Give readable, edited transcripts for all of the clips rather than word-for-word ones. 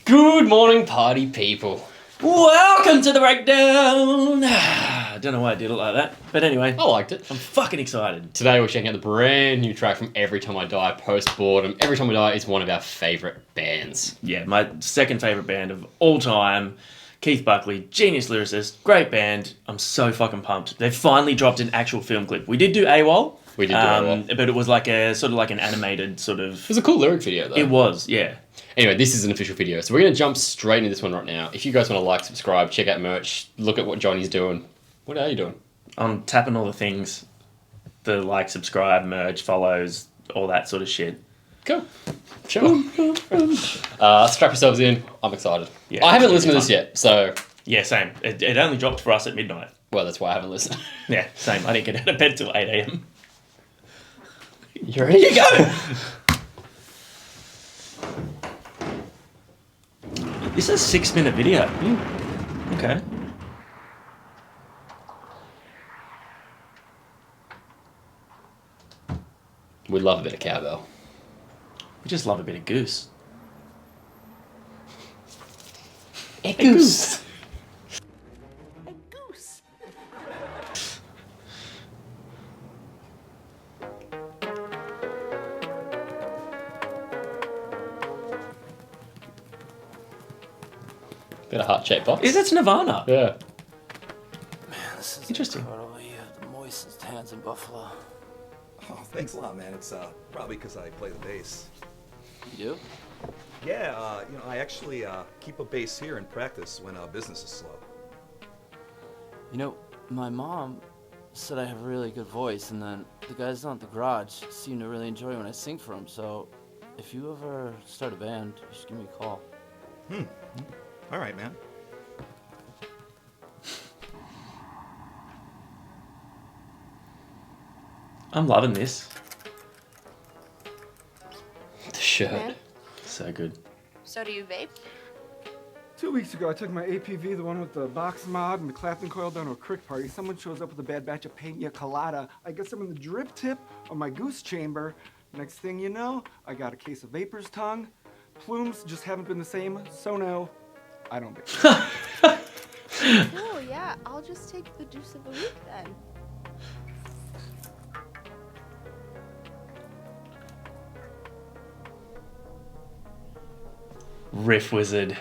Good morning, party people. Welcome to the breakdown. I don't know why I did it like that, but anyway, I liked it. I'm fucking excited. Today we're checking out the brand new track from Every Time I Die, post Boredom. Every Time I Die is one of our favourite bands. Yeah, my second favourite band of all time. Keith Buckley, genius lyricist, great band. I'm so fucking pumped. They've finally dropped an actual film clip. We did do AWOL. We did do AWOL. But it was like a sort of like an animated sort of... It was a cool lyric video though. It was, yeah. Anyway, this is an official video, so we're going to jump straight into this one right now. If you guys want to like, subscribe, check out merch, look at what Johnny's doing. What are you doing? I'm tapping all the things. The like, subscribe, merch, follows, all that sort of shit. Cool. Sure. Strap yourselves in. I'm excited. Yeah, I haven't listened to this yet, so... Yeah, same. It only dropped for us at midnight. Well, that's why I haven't listened. Yeah, same. I didn't get out of bed till 8 a.m. You ready? You go! This is a 6-minute video. Okay. We love a bit of cowbell. We just love a bit of goose. A goose. A goose. Bit of heart-shaped box. Is it Nirvana? Yeah. Man, this is Interesting. incredible. You have the moistest hands in Buffalo. Oh, thanks a lot, man. It's probably because I play the bass. You do? Yeah, you know, I actually keep a bass here and practice when business is slow. You know, my mom said I have a really good voice, and then the guys down at the garage seem to really enjoy when I sing for them. So, if you ever start a band, you should give me a call. All right, man. I'm loving this. The shirt. Man, So good. so do you vape? 2 weeks ago, I took my APV, the one with the box mod and the Clapton coil, down to a crick party. Someone shows up with a bad batch of pina colada. I get some in the drip tip of my goose chamber. Next thing you know, I got a case of Vapor's tongue. Plumes just haven't been the same, so no, I don't vape. Oh yeah, I'll just take the juice of the week then. Riff Wizard.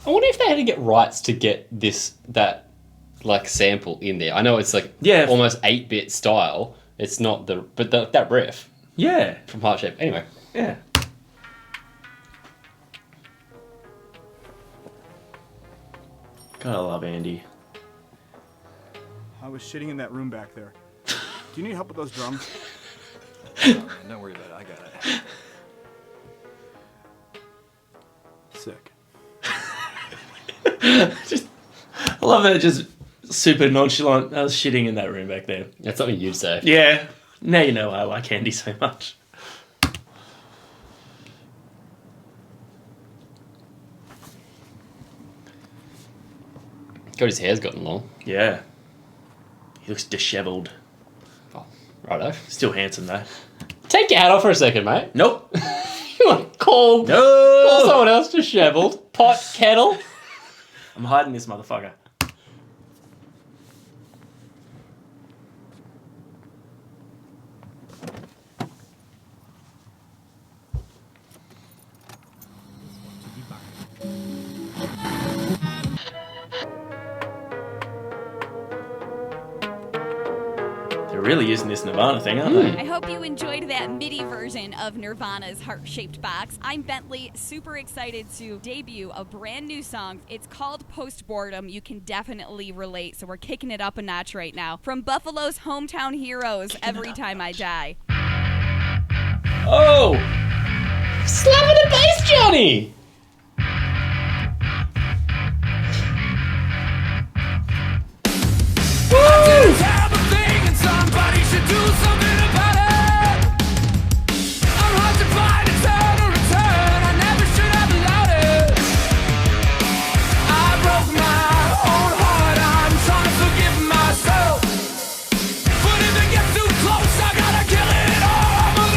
I wonder if they had to get rights to get that like sample in there. I know it's like almost 8-bit style. It's not that riff. Yeah. From Heart Shape. Anyway. Yeah. Gotta love Andy. I was shitting in that room back there. Do you need help with those drums? Oh, man, don't worry about it. I got it. Sick. I love that, just super nonchalant. I was shitting in that room back there. That's something you'd say. Yeah. Now you know why I like Andy so much. God, his hair's gotten long. Yeah. He looks disheveled. Oh, righto. Still handsome though. Take your hat off for a second, mate. Nope. You want to call someone else disheveled? Pot kettle? I'm hiding this motherfucker. They're really using this Nirvana thing, aren't they? I hope you enjoyed that MIDI version of Nirvana's heart-shaped box. I'm Bentley, super excited to debut a brand new song. It's called Post Boredom. You can definitely relate, so we're kicking it up a notch right now. From Buffalo's hometown heroes, Every Time I Die. Oh! Slapping the bass, Johnny! But if it gets too close, I gotta kill it all.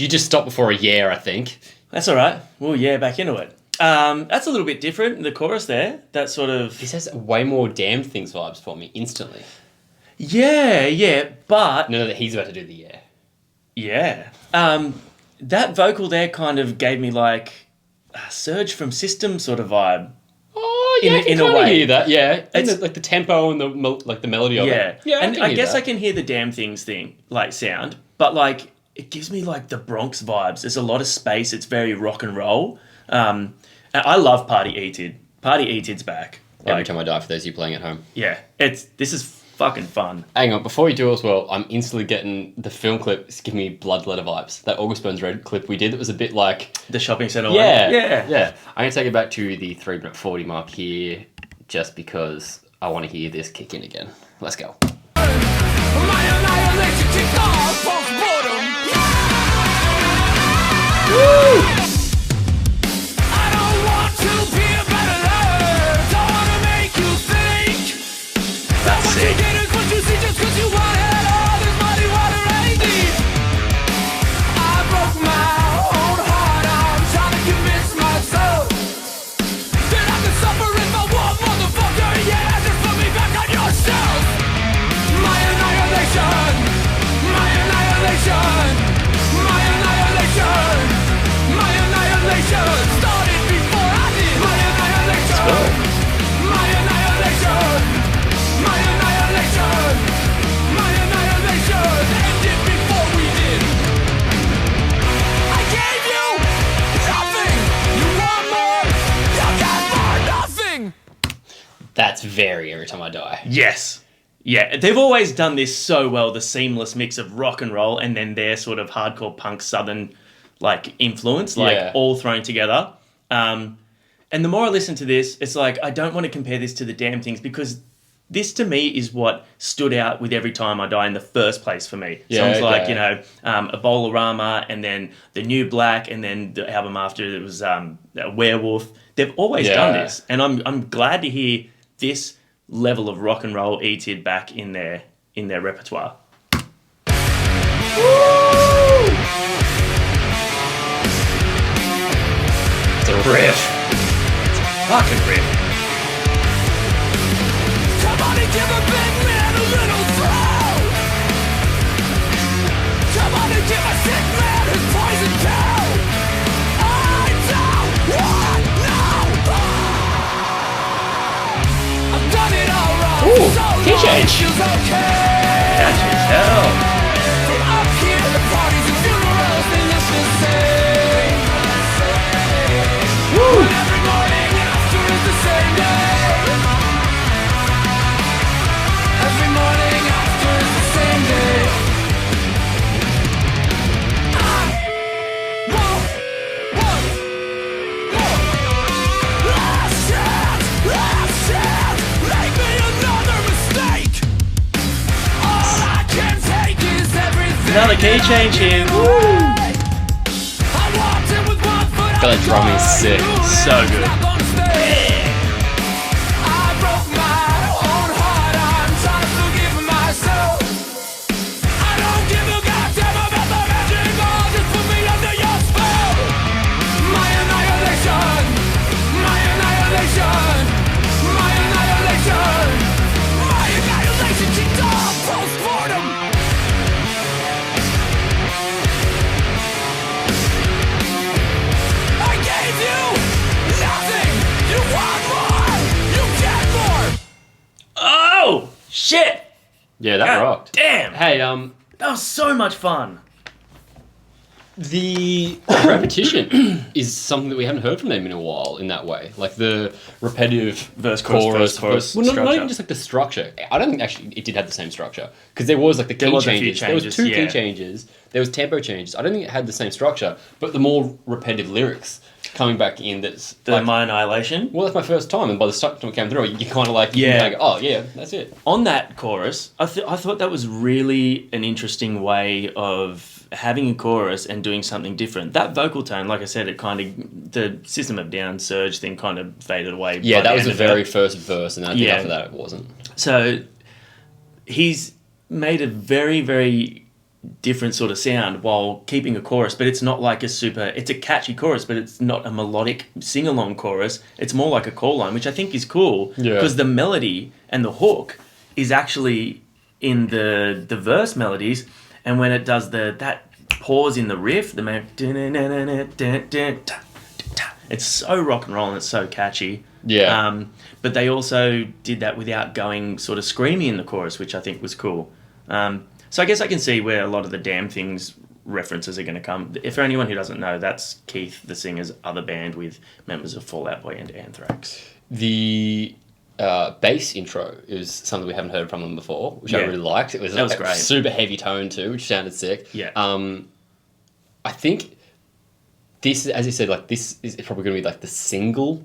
You just stopped before a yeah, I think. That's all right. We'll back into it. That's a little bit different. The chorus there, that sort of... This has way more Damn Things vibes for me instantly. Yeah, but... No, that he's about to do the yeah. Yeah. That vocal there kind of gave me like a Surge from System sort of vibe. Oh, yeah, in a way. Hear that, yeah. It's like the tempo and the melody of it. Yeah, and I guess I can hear the Damn Things thing, like sound, but like it gives me like the Bronx vibes. There's a lot of space. It's very rock and roll. And I love Party Etid. Party Etid's back. Every time I die, for those of you playing at home. Yeah, this is fucking fun. Hang on, before you do as well, I'm instantly getting the film clip. It's giving me Bloodletter vibes. That August Burns Red clip we did, that was a bit like... The shopping centre one? Yeah. I'm going to take it back to the 3-minute 40 mark here, just because I want to hear this kick in again. Let's go. Woo! That's sick. That's very Every Time I Die. Yes. Yeah, they've always done this so well, the seamless mix of rock and roll and then their sort of hardcore punk southern like influence, all thrown together. And the more I listen to this, it's like I don't want to compare this to the Damn Things because this to me is what stood out with Every Time I Die in the first place for me. Songs like, Ebola-Rama and then The New Black and then the album after it was Werewolf. They've always done this. And I'm glad to hear this level of rock and roll Etid back in their repertoire. Woo! It's a riff. It's a fucking riff. Somebody give a big man a little throw. Somebody give a sick man his poison pill. I don't want no. I've done it all wrong. Ooh, so key long change. it feels okay. Catchy as hell. From up here, the parties and funerals, they look the same. Woo! But every morning after is the same day. Every morning after is the same day. I won't more. Last chance, make me another mistake. All I can take is everything. Another key change here. I walked in with one foot God, that drum is sick. So good. I broke my own heart. I'm trying to forgive myself. I don't give a goddamn about the magic. All just put me under your spell. My annihilation. My annihilation. My annihilation. My annihilation kicked off post-mortem. I gave you nothing. You want more. You get more. Oh, shit. Yeah, that God rocked. damn. Hey, That was so much fun. the repetition is something that we haven't heard from them in a while in that way. Like the repetitive Verse, chorus, chorus, Well, not structure. even just like the structure. I don't think actually it did have the same structure. Because there was like the key was a few changes. There was changes, two yeah. key changes. There was tempo changes. I don't think it had the same structure. But the more repetitive lyrics coming back in that's... The My Annihilation. well, that's my first time. And by the time it came through, you kind of like... You Yeah. can go, oh, yeah, that's it. On that chorus, I thought that was really an interesting way of having a chorus and doing something different. That vocal tone, like I said, it kind of... The System of Down Surge thing kind of faded away. Yeah, by that the was end the of very it. first verse. And I think Yeah. after that it wasn't. So he's made a very, very different sort of sound while keeping a chorus, but it's not like it's a catchy chorus, but it's not a melodic sing-along chorus. It's more like a call line, which I think is cool because the melody and the hook is actually in the verse melodies, and when it does that pause in the riff, it's so rock and roll and it's so catchy. Yeah. But they also did that without going sort of screamy in the chorus, which I think was cool. So I guess I can see where a lot of the Damn Things references are going to come. For anyone who doesn't know, that's Keith, the singer's other band with members of Fall Out Boy and Anthrax. The bass intro is something we haven't heard from them before, which I really liked. That was great. Super heavy tone too, which sounded sick. Yeah. I think this, as you said, like this is probably going to be like the single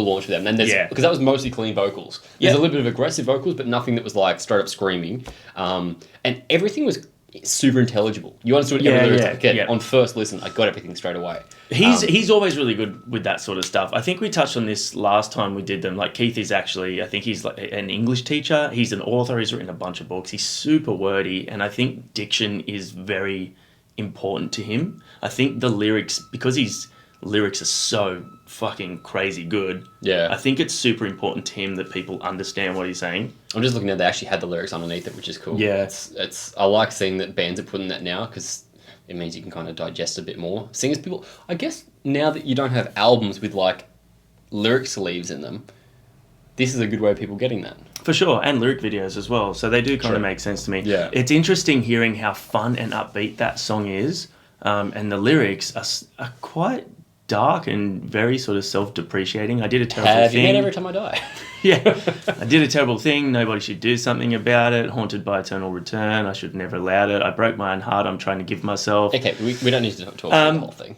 launch for them. And there's because that was mostly clean vocals. There's a little bit of aggressive vocals, but nothing that was like straight up screaming. And everything was super intelligible. You understood every lyric. On first listen, I got everything straight away. He's always really good with that sort of stuff. I think we touched on this last time we did them. Like Keith is actually, I think he's like an English teacher. He's an author. He's written a bunch of books. He's super wordy, and I think diction is very important to him. I think the lyrics, because his lyrics are so fucking crazy good. Yeah. I think it's super important to him that people understand what he's saying. I'm just looking at, they actually had the lyrics underneath it, which is cool. Yeah. It's I like seeing that bands are putting that now, because it means you can kind of digest a bit more. Singers, people, I guess now that you don't have albums with like lyric sleeves in them, this is a good way of people getting that. For sure, and lyric videos as well. So they do kind of make sense to me. Yeah. It's interesting hearing how fun and upbeat that song is, and the lyrics are quite dark and very sort of self-depreciating. I did a terrible thing. Have you met Every Time I Die? Yeah. I did a terrible thing. Nobody should do something about it. Haunted by Eternal Return. I should have never allowed it. I broke my own heart. I'm trying to give myself. Okay, we don't need to talk about the whole thing.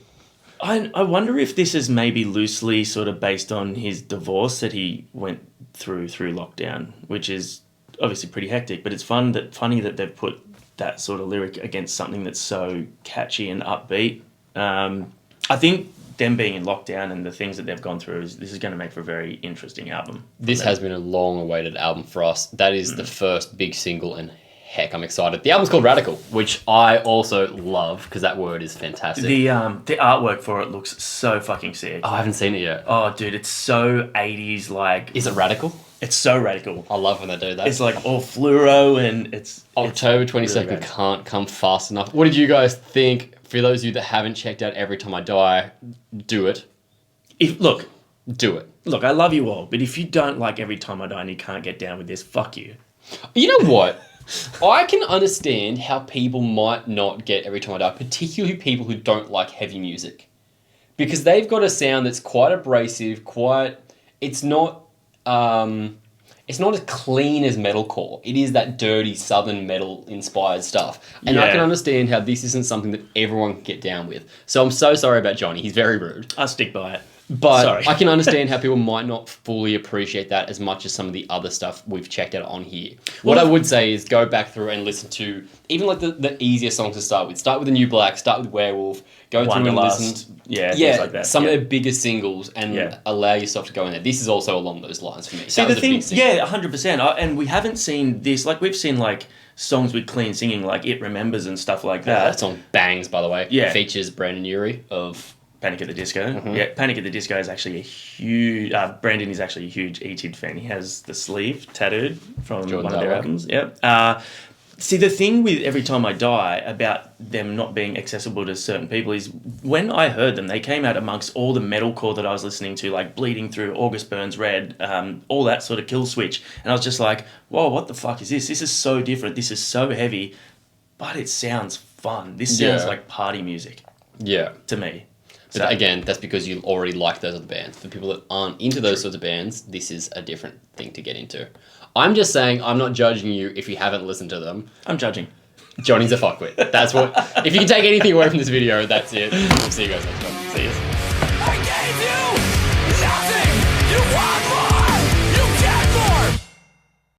I wonder if this is maybe loosely sort of based on his divorce that he went through lockdown, which is obviously pretty hectic, but it's funny that they've put that sort of lyric against something that's so catchy and upbeat. I think them being in lockdown and the things that they've gone through, this is going to make for a very interesting album. This has been a long-awaited album for us. That is the first big single, and heck, I'm excited. The album's called Radical, which I also love, because that word is fantastic. The artwork for it looks so fucking sick. Oh, I haven't seen it yet. Oh, dude, it's so 80s, like... Is it radical? It's so radical. I love when they do that. It's like all fluoro, and it's... October 22nd really can't come fast enough. What did you guys think? For those of you that haven't checked out Every Time I Die, do it. Do it. Look, I love you all, but if you don't like Every Time I Die and you can't get down with this, fuck you. You know what? I can understand how people might not get Every Time I Die, particularly people who don't like heavy music. Because they've got a sound that's quite abrasive, it's not as clean as metalcore. It is that dirty southern metal inspired stuff. And I can understand how this isn't something that everyone can get down with. So I'm so sorry about Johnny. He's very rude. I'll stick by it. But sorry. I can understand how people might not fully appreciate that as much as some of the other stuff we've checked out on here. What I would say is go back through and listen to even like the easier songs to start with. Start with The New Black, start with Werewolf, go through and listen. Things like that. Some of their bigger singles, and allow yourself to go in there. This is also along those lines for me. See, the thing, 100%. And we haven't seen this, like we've seen like songs with clean singing, like It Remembers and stuff like that. That song bangs, by the way. Yeah. Features Brandon Urie of Panic at the Disco. Mm-hmm. Yeah, Panic at the Disco is actually a huge... Brandon is actually a huge E-Tid fan. He has the sleeve tattooed from one of their albums. Yep. See, the thing with Every Time I Die about them not being accessible to certain people is when I heard them, they came out amongst all the metalcore that I was listening to, like Bleeding Through, August Burns Red, all that sort of Kill Switch. And I was just like, whoa, what the fuck is this? This is so different. This is so heavy, but it sounds fun. This sounds like party music. Yeah. To me. But again, that's because you already like those other bands. For people that aren't into those sorts of bands, this is a different thing to get into. I'm just saying, I'm not judging you if you haven't listened to them. I'm judging. Johnny's a fuckwit. That's what... If you can take anything away from this video, that's it. We'll see you guys next time. See you.